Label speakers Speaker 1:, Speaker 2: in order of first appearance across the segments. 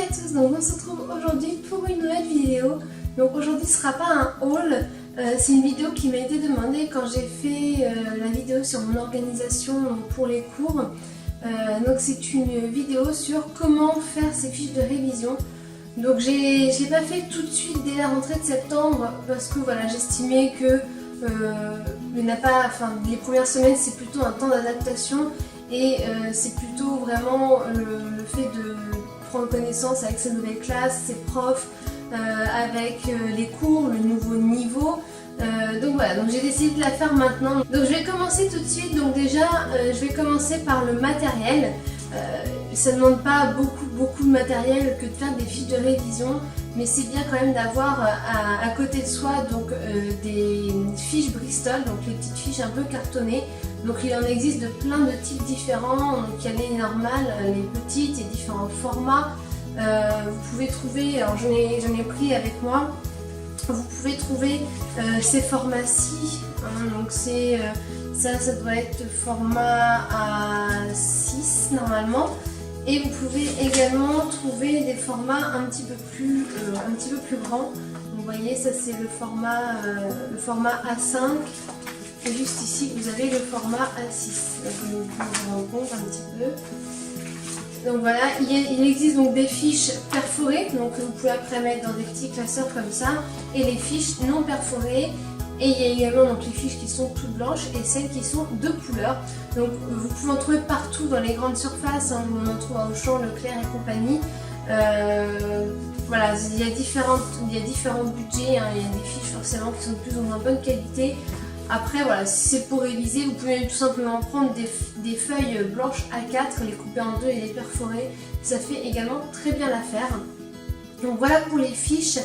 Speaker 1: à tous, donc on se retrouve aujourd'hui pour une nouvelle vidéo. Donc aujourd'hui ce sera pas un haul, c'est une vidéo qui m'a été demandée quand j'ai fait la vidéo sur mon organisation pour les cours. Donc c'est une vidéo sur comment faire ses fiches de révision. Donc je l'ai pas fait tout de suite dès la rentrée de septembre parce que voilà, j'estimais que les premières semaines c'est plutôt un temps d'adaptation et c'est plutôt vraiment le fait de prendre connaissance avec ses nouvelles classes, ses profs, avec les cours, le nouveau niveau. Donc voilà, donc j'ai décidé de la faire maintenant. Donc je vais commencer tout de suite. Donc déjà je vais commencer par le matériel. Ça ne demande pas beaucoup de matériel que de faire des fiches de révision, mais c'est bien quand même d'avoir à côté de soi donc des fiches Bristol, donc les petites fiches un peu cartonnées. Donc il en existe de plein de types différents, donc il y a les normales, les petites et différents formats. Vous pouvez trouver, alors j'en ai pris avec moi, vous pouvez trouver ces formats-ci, hein, donc c'est ça doit être format A6 normalement. Et vous pouvez également trouver des formats un petit peu plus grands. Vous voyez, ça c'est le format A5. Et juste ici, vous avez le format A6. Donc je vous rends compte un petit peu. Donc voilà, il existe donc des fiches perforées. Donc vous pouvez après mettre dans des petits classeurs comme ça. Et les fiches non perforées. Et il y a également donc les fiches qui sont toutes blanches et celles qui sont de couleur. Donc vous pouvez en trouver partout dans les grandes surfaces, hein, on en trouve à Auchan, Leclerc et compagnie. Voilà, il y a différents budgets, hein, il y a des fiches forcément qui sont de plus ou moins bonne qualité. Après voilà, si c'est pour réviser, vous pouvez tout simplement prendre des feuilles blanches A4, les couper en deux et les perforer. Ça fait également très bien l'affaire. Donc voilà pour les fiches.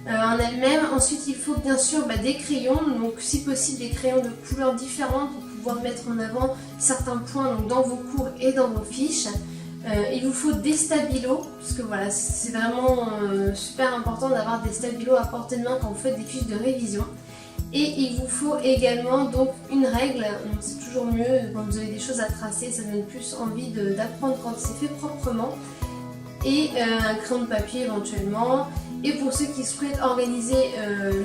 Speaker 1: En elle-même. Ensuite il faut bien sûr des crayons, donc si possible des crayons de couleurs différentes pour pouvoir mettre en avant certains points donc, dans vos cours et dans vos fiches. Il vous faut des stabilos, parce que voilà, c'est vraiment super important d'avoir des stabilos à portée de main quand vous faites des fiches de révision. Et il vous faut également donc une règle, c'est toujours mieux quand vous avez des choses à tracer, ça donne plus envie d'apprendre quand c'est fait proprement. Et un crayon de papier éventuellement. Et pour ceux qui souhaitent organiser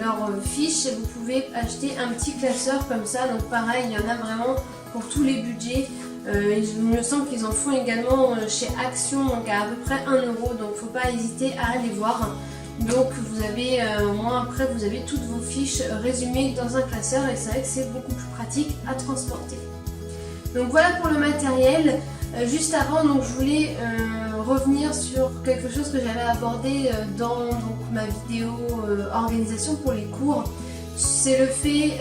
Speaker 1: leurs fiches, vous pouvez acheter un petit classeur comme ça. Donc pareil, il y en a vraiment pour tous les budgets. Il me semble qu'ils en font également chez Action, donc à peu près 1 €. Donc il ne faut pas hésiter à aller voir. Donc vous avez, au moins après, vous avez toutes vos fiches résumées dans un classeur. Et c'est vrai que c'est beaucoup plus pratique à transporter. Donc voilà pour le matériel. Juste avant, donc, je voulais revenir sur quelque chose que j'avais abordé dans ma vidéo organisation pour les cours. C'est le fait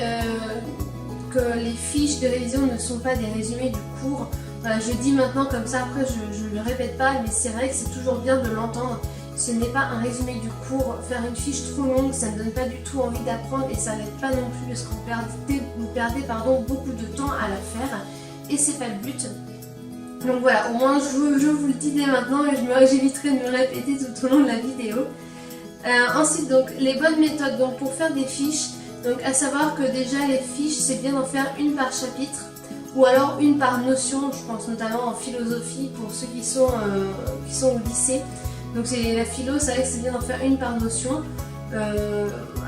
Speaker 1: que les fiches de révision ne sont pas des résumés du cours. Voilà, je dis maintenant comme ça, après je ne le répète pas, mais c'est vrai que c'est toujours bien de l'entendre. Ce n'est pas un résumé du cours. Faire une fiche trop longue, ça ne donne pas du tout envie d'apprendre et ça n'aide pas non plus parce que vous perdez beaucoup de temps à la faire et c'est pas le but. Donc voilà, au moins je vous le dis dès maintenant et j'éviterai de me répéter tout au long de la vidéo. Ensuite, donc les bonnes méthodes donc, pour faire des fiches. Donc à savoir que déjà les fiches, c'est bien d'en faire une par chapitre ou alors une par notion. Je pense notamment en philosophie pour ceux qui sont au lycée. Donc c'est la philo, c'est vrai que c'est bien d'en faire une par notion.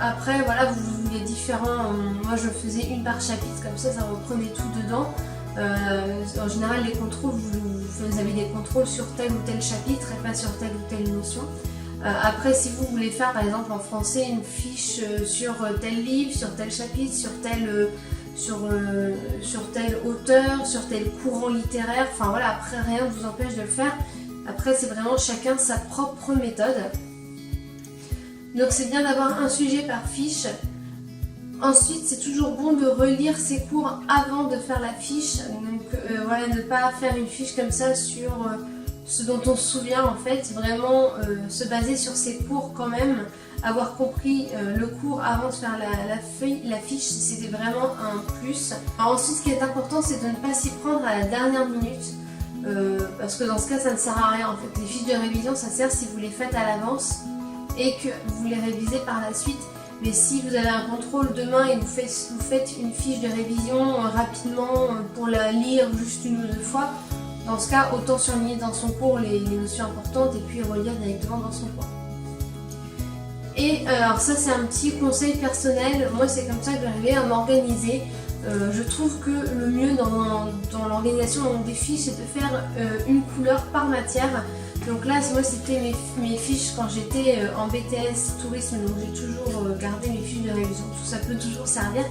Speaker 1: Après voilà, il y a différents. Moi je faisais une par chapitre, comme ça reprenait tout dedans. En général les contrôles, vous avez des contrôles sur tel ou tel chapitre et pas sur telle ou telle notion. Après si vous voulez faire par exemple en français une fiche sur tel livre, sur tel chapitre, sur tel auteur, sur tel courant littéraire, enfin voilà, après rien ne vous empêche de le faire. Après c'est vraiment chacun sa propre méthode. Donc c'est bien d'avoir un sujet par fiche. Ensuite, c'est toujours bon de relire ses cours avant de faire la fiche. Donc voilà, ne pas faire une fiche comme ça sur ce dont on se souvient en fait. Vraiment se baser sur ses cours quand même. Avoir compris le cours avant de faire la fiche, c'était vraiment un plus. Alors ensuite, ce qui est important, c'est de ne pas s'y prendre à la dernière minute. Parce que dans ce cas, ça ne sert à rien. En fait, les fiches de révision, ça sert si vous les faites à l'avance et que vous les révisez par la suite. Mais si vous avez un contrôle demain et vous faites une fiche de révision rapidement pour la lire juste 1 ou 2 fois, Dans ce cas, autant surligner dans son cours les notions importantes et puis relire directement dans son cours. Et alors ça c'est un petit conseil personnel, moi c'est comme ça que j'arrivais à m'organiser. Je trouve que le mieux dans l'organisation des fiches, c'est de faire une couleur par matière. Donc là, moi c'était mes fiches quand j'étais en BTS tourisme, donc j'ai toujours gardé mes fiches de révision, ça peut toujours servir.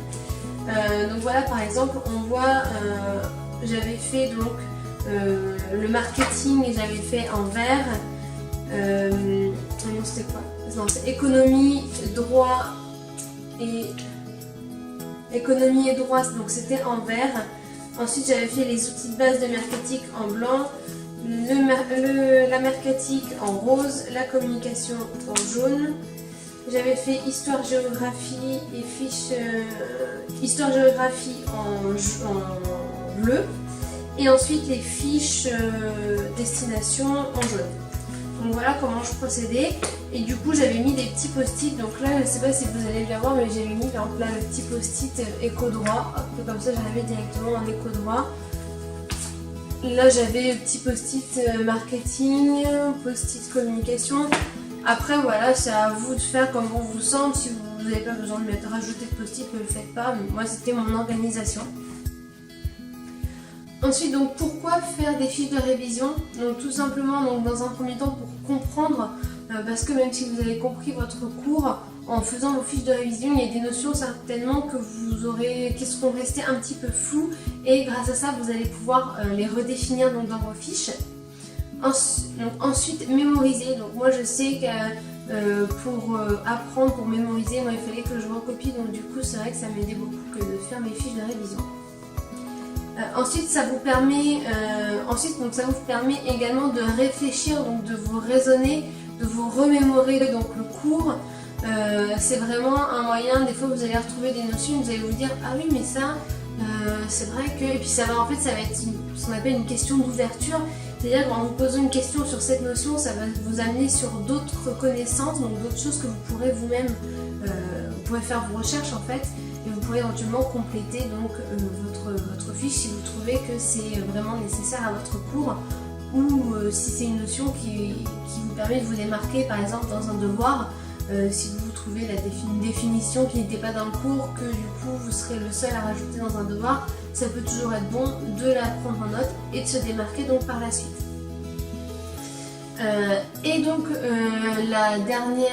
Speaker 1: Donc voilà, par exemple, on voit, j'avais fait donc le marketing, j'avais fait en vert. Non, c'était quoi? Non, c'est économie, droit et droit, donc c'était en vert. Ensuite, j'avais fait les outils de base de mercatique en blanc, la mercatique en rose, la communication en jaune. J'avais fait histoire géographie et fiches histoire géographie en bleu. Et ensuite les fiches destination en jaune. Donc voilà comment je procédais. Et du coup j'avais mis des petits post-it. Donc là je ne sais pas si vous allez bien voir, mais j'avais mis par exemple là le petit post-it éco droit. Hop, comme ça j'arrivais directement en éco droit. Là j'avais le petit post-it marketing, post-it communication. Après voilà, c'est à vous de faire comme on vous semble. Si vous n'avez pas besoin de rajouter de post-it, ne le faites pas. Mais moi c'était mon organisation. Ensuite, donc pourquoi faire des fiches de révision? Donc tout simplement, donc, dans un premier temps pour comprendre, parce que même si vous avez compris votre cours, en faisant vos fiches de révision, il y a des notions certainement que qui seront restées un petit peu floues, et grâce à ça, vous allez pouvoir les redéfinir donc, dans vos fiches. Ensuite, mémoriser. Donc moi je sais que pour apprendre, pour mémoriser, moi il fallait que je recopie, donc du coup c'est vrai que ça m'aidait beaucoup que de faire mes fiches de révision. Ensuite, ça vous permet également de réfléchir, donc de vous raisonner, de vous remémorer donc le cours. C'est vraiment un moyen, des fois vous allez retrouver des notions, vous allez vous dire ah oui mais ça, c'est vrai que, et puis ça va être ce qu'on appelle une question d'ouverture, c'est-à-dire qu'en vous posant une question sur cette notion, ça va vous amener sur d'autres connaissances, donc d'autres choses que vous pourrez vous-même, vous pourrez faire vos recherches en fait. Et vous pourrez éventuellement compléter donc, votre fiche si vous trouvez que c'est vraiment nécessaire à votre cours, ou si c'est une notion qui vous permet de vous démarquer par exemple dans un devoir, si vous trouvez une définition qui n'était pas dans le cours, que du coup vous serez le seul à rajouter dans un devoir, ça peut toujours être bon de la prendre en note et de se démarquer donc par la suite. Et donc le dernier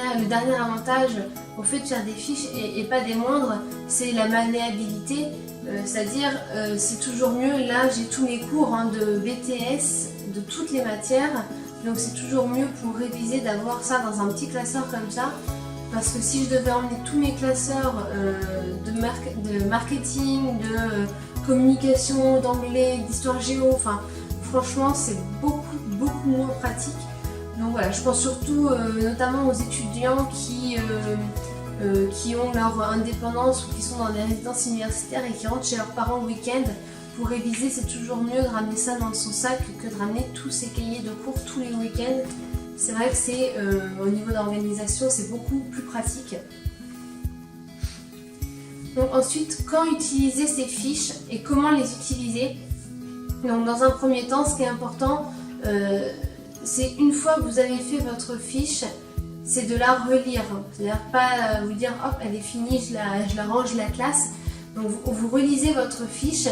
Speaker 1: avantage au fait de faire des fiches et pas des moindres, c'est la malléabilité, c'est-à-dire c'est toujours mieux, là j'ai tous mes cours de BTS de toutes les matières, donc c'est toujours mieux pour réviser d'avoir ça dans un petit classeur comme ça, parce que si je devais emmener tous mes classeurs de marketing, de communication, d'anglais, d'histoire géo, enfin franchement c'est beaucoup moins pratique. Donc voilà, je pense surtout notamment aux étudiants qui ont leur indépendance ou qui sont dans des résidences universitaires et qui rentrent chez leurs parents le week-end. Pour réviser, c'est toujours mieux de ramener ça dans son sac que de ramener tous ces cahiers de cours tous les week-ends. C'est vrai que c'est au niveau d'organisation, c'est beaucoup plus pratique. Donc ensuite, quand utiliser ces fiches et comment les utiliser? Donc dans un premier temps, ce qui est important, c'est une fois que vous avez fait votre fiche, c'est de la relire. C'est-à-dire pas vous dire hop elle est finie, je la range, je la classe. Donc vous relisez votre fiche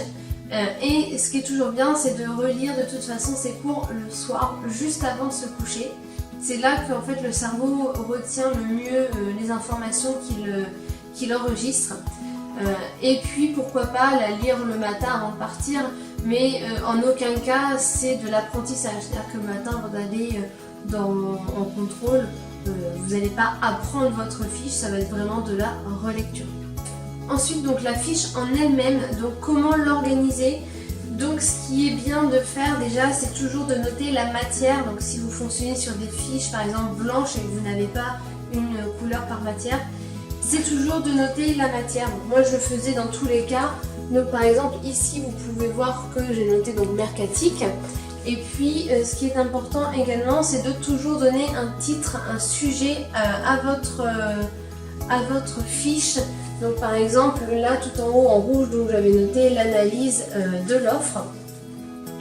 Speaker 1: et ce qui est toujours bien, c'est de relire de toute façon ces cours le soir, juste avant de se coucher. C'est là que en fait le cerveau retient le mieux les informations qu'il enregistre. Et puis pourquoi pas la lire le matin avant de partir, mais en aucun cas c'est de l'apprentissage, c'est-à-dire que le matin avant d'aller en contrôle, vous n'allez pas apprendre votre fiche, ça va être vraiment de la relecture. Ensuite donc la fiche en elle-même, donc comment l'organiser? Donc ce qui est bien de faire déjà, c'est toujours de noter la matière. Donc si vous fonctionnez sur des fiches par exemple blanches et que vous n'avez pas une couleur par matière, c'est toujours de noter la matière. Donc, moi je le faisais dans tous les cas. Donc par exemple ici vous pouvez voir que j'ai noté donc mercatique. Et puis ce qui est important également, c'est de toujours donner un titre, un sujet à votre fiche. Donc par exemple là tout en haut en rouge, donc j'avais noté l'analyse de l'offre.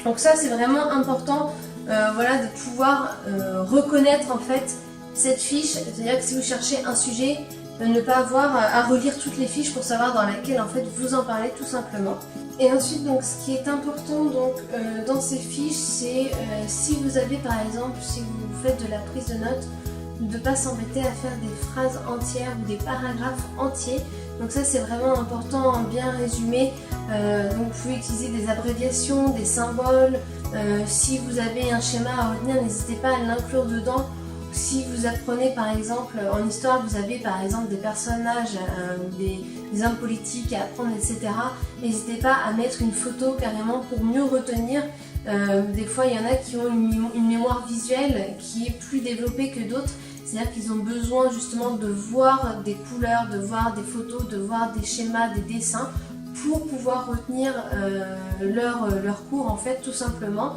Speaker 1: Donc ça c'est vraiment important voilà, de pouvoir reconnaître en fait cette fiche, c'est-à-dire que si vous cherchez un sujet, ne pas avoir à relire toutes les fiches pour savoir dans laquelle en fait vous en parlez tout simplement. Et ensuite donc ce qui est important donc dans ces fiches, c'est si vous avez par exemple, si vous faites de la prise de notes, de ne pas s'embêter à faire des phrases entières ou des paragraphes entiers. Donc ça c'est vraiment important, bien résumé. Donc vous pouvez utiliser des abréviations, des symboles. Si vous avez un schéma à retenir, n'hésitez pas à l'inclure dedans. Si vous apprenez par exemple en histoire, vous avez par exemple des personnages, des hommes politiques à apprendre, etc. N'hésitez pas à mettre une photo carrément pour mieux retenir. Des fois il y en a qui ont une mémoire visuelle qui est plus développée que d'autres. C'est-à-dire qu'ils ont besoin justement de voir des couleurs, de voir des photos, de voir des schémas, des dessins pour pouvoir retenir leur cours en fait tout simplement.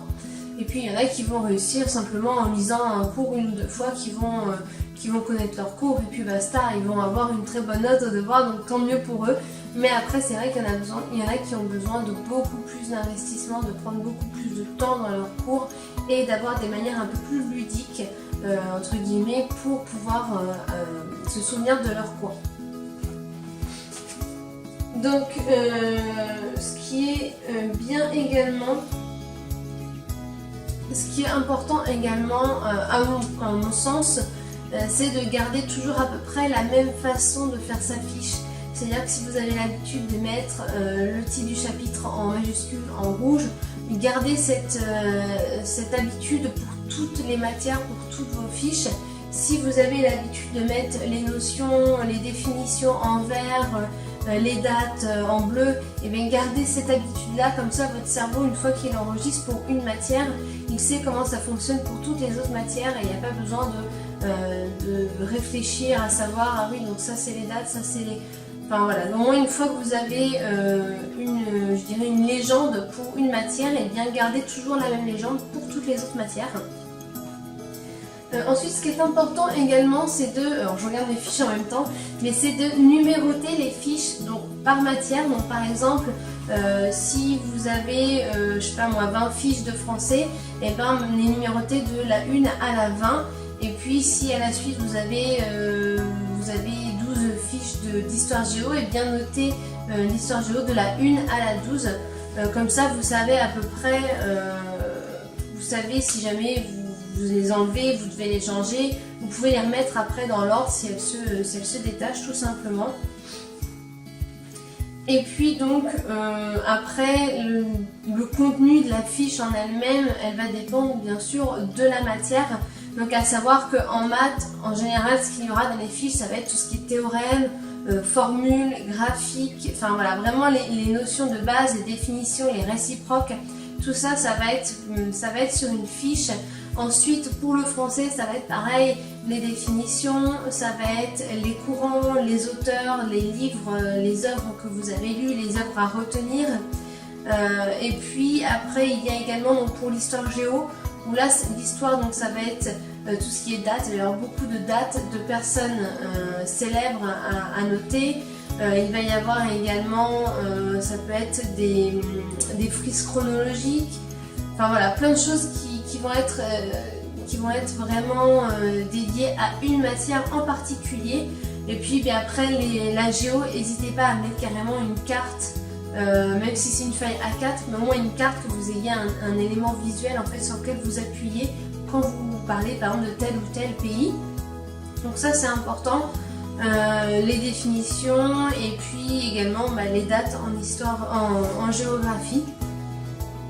Speaker 1: Et puis il y en a qui vont réussir simplement en lisant un cours une ou deux fois, qui vont connaître leur cours et puis basta, ils vont avoir une très bonne note au devoir, donc tant mieux pour eux. Mais après c'est vrai qu'il y en a qui ont besoin de beaucoup plus d'investissement, de prendre beaucoup plus de temps dans leur cours et d'avoir des manières un peu plus ludiques entre guillemets pour pouvoir se souvenir de leur cours. Donc ce qui est bien également, ce qui est important également à mon sens, c'est de garder toujours à peu près la même façon de faire sa fiche. C'est-à-dire que si vous avez l'habitude de mettre le titre du chapitre en majuscule, en rouge, gardez cette habitude pour toutes les matières, pour toutes vos fiches. Si vous avez l'habitude de mettre les notions, les définitions en vert, les dates en bleu, et bien gardez cette habitude-là, comme ça votre cerveau, une fois qu'il enregistre pour une matière, il sait comment ça fonctionne pour toutes les autres matières et il n'y a pas besoin de réfléchir à savoir, ah oui, donc ça c'est les dates, ça c'est les... Enfin voilà, au moins une fois que vous avez je dirais une légende pour une matière, et bien gardez toujours la même légende pour toutes les autres matières. Ensuite, ce qui est important également, c'est de, alors je regarde mes fiches en même temps, mais c'est de numéroter les fiches donc, par matière. Donc par exemple, si vous avez, je sais pas moi, 20 fiches de français, et ben les numéroter de la 1 à la 20. Et puis si à la suite vous avez 12 fiches d'histoire géo, et bien notez l'histoire géo de la 1 à la 12. Comme ça, vous savez à peu près, vous savez si jamais vous les enlevez, vous devez les changer, vous pouvez les remettre après dans l'ordre si elles se détachent tout simplement. Et puis donc après le contenu de la fiche en elle-même, elle va dépendre bien sûr de la matière. Donc à savoir qu'en maths, en général, ce qu'il y aura dans les fiches, ça va être tout ce qui est théorème, formules, graphiques, enfin voilà, vraiment les notions de base, les définitions, les réciproques, tout ça, ça va être sur une fiche. Ensuite, pour le français, ça va être pareil, les définitions, ça va être les courants, les auteurs, les livres, les œuvres que vous avez lues, les œuvres à retenir. Et puis après, il y a également donc, pour l'histoire géo, où là, l'histoire, donc ça va être tout ce qui est date, il va y avoir beaucoup de dates de personnes célèbres à noter. Il va y avoir également, ça peut être des frises chronologiques, enfin voilà, plein de choses qui vont être vraiment dédiées à une matière en particulier. Et puis bien après la géo, n'hésitez pas à mettre carrément une carte, même si c'est une feuille A4, mais au moins une carte que vous ayez un élément visuel en fait sur lequel vous appuyez quand vous parlez par exemple de tel ou tel pays. Donc ça c'est important. Les définitions et puis également les dates en histoire, en géographie.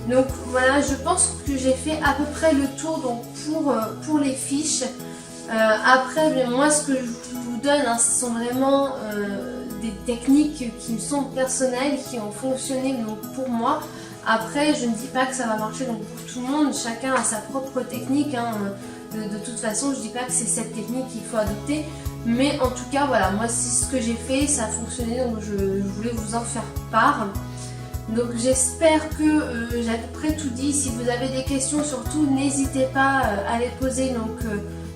Speaker 1: Donc voilà, je pense que j'ai fait à peu près le tour donc, pour les fiches. Après, moi ce que je vous donne, ce sont vraiment des techniques qui me sont personnelles, qui ont fonctionné donc, pour moi. Après, je ne dis pas que ça va marcher donc, pour tout le monde, chacun a sa propre technique. De toute façon, je ne dis pas que c'est cette technique qu'il faut adopter. Mais en tout cas, voilà, moi c'est ce que j'ai fait, ça a fonctionné, donc je voulais vous en faire part. Donc j'espère que j'ai à peu près tout dit. Si vous avez des questions, surtout n'hésitez pas à les poser donc,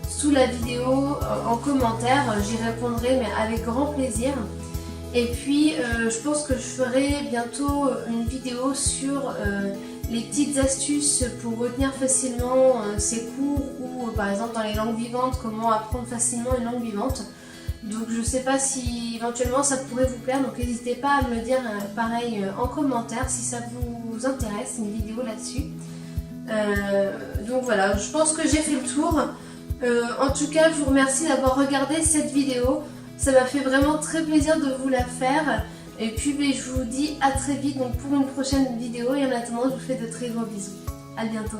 Speaker 1: sous la vidéo, en commentaire, j'y répondrai mais avec grand plaisir. Et puis je pense que je ferai bientôt une vidéo sur les petites astuces pour retenir facilement ces cours ou par exemple dans les langues vivantes, comment apprendre facilement une langue vivante. Donc je sais pas si éventuellement ça pourrait vous plaire, donc n'hésitez pas à me dire pareil en commentaire si ça vous intéresse, une vidéo là-dessus. Donc voilà, je pense que j'ai fait le tour. En tout cas, je vous remercie d'avoir regardé cette vidéo. Ça m'a fait vraiment très plaisir de vous la faire. Et puis je vous dis à très vite donc pour une prochaine vidéo. Et en attendant, je vous fais de très gros bisous. À bientôt.